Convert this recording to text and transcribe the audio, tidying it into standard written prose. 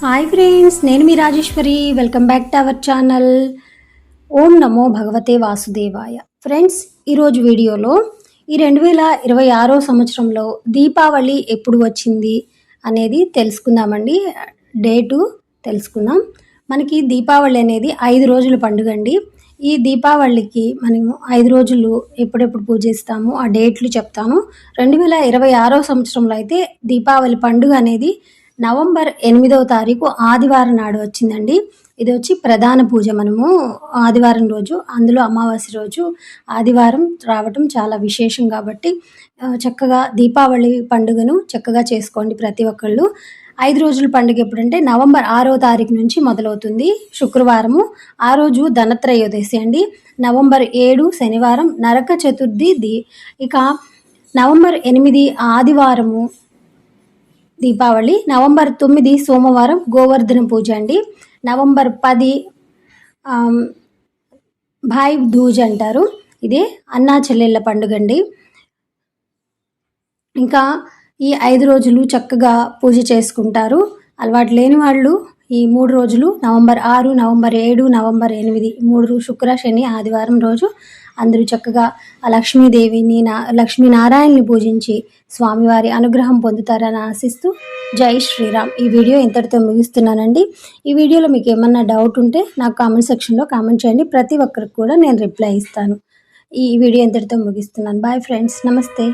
Hi friends, నేను మీ Rajeshwari. Welcome back to our channel. ఓం నమో భగవతే వాసుదేవాయ. ఫ్రెండ్స్, ఈరోజు వీడియోలో ఈ 2026 సంవత్సరంలో దీపావళి ఎప్పుడు వచ్చింది అనేది తెలుసుకుందామండి. డేటు తెలుసుకుందాం. మనకి దీపావళి అనేది 5 రోజుల పండుగ అండి. ఈ దీపావళికి మనము 5 రోజులు ఎప్పుడెప్పుడు పూజిస్తాము ఆ డేట్లు చెప్తాను. 2026 సంవత్సరంలో అయితే దీపావళి పండుగ అనేది నవంబర్ 8వ తారీఖు ఆదివారం నాడు వచ్చిందండి. ఇది వచ్చి ప్రధాన పూజ. మనము ఆదివారం రోజు, అందులో అమావాస్య రోజు ఆదివారం రావటం చాలా విశేషం కాబట్టి చక్కగా దీపావళి పండుగను చక్కగా చేసుకోండి ప్రతి ఒక్కళ్ళు. 5 రోజుల పండుగ ఎప్పుడంటే నవంబర్ 6వ తారీఖు నుంచి మొదలవుతుంది, శుక్రవారము. ఆ రోజు ధనత్రయోదశి అండి. నవంబర్ 7 శనివారం నరక చతుర్థి. ఇక నవంబర్ 8 ఆదివారము దీపావళి. నవంబర్ 9 సోమవారం గోవర్ధన పూజ అండి. నవంబర్ 10 భాయ్ దూజ్ అంటారు. ఇదే అన్నా చెల్లెళ్ళ పండుగ అండి. ఇంకా ఈ 5 రోజులు చక్కగా పూజ చేసుకుంటారు. అలవాటు లేని వాళ్ళు ఈ 3 రోజులు నవంబర్ 6, నవంబర్ 7, నవంబర్ 8 3 శుక్ర శని ఆదివారం రోజు అందరూ చక్కగా ఆ లక్ష్మీదేవిని లక్ష్మీనారాయణని పూజించి స్వామివారి అనుగ్రహం పొందుతారని ఆశిస్తూ జై శ్రీరామ్. ఈ వీడియో ఇంతటితో ముగిస్తున్నానండి. ఈ వీడియోలో మీకు ఏమన్నా డౌట్ ఉంటే నాకు కామెంట్ సెక్షన్లో కామెంట్ చేయండి. ప్రతి ఒక్కరికి కూడా నేను రిప్లై ఇస్తాను. ఈ వీడియో ఇంతటితో ముగిస్తున్నాను. బాయ్ ఫ్రెండ్స్, నమస్తే.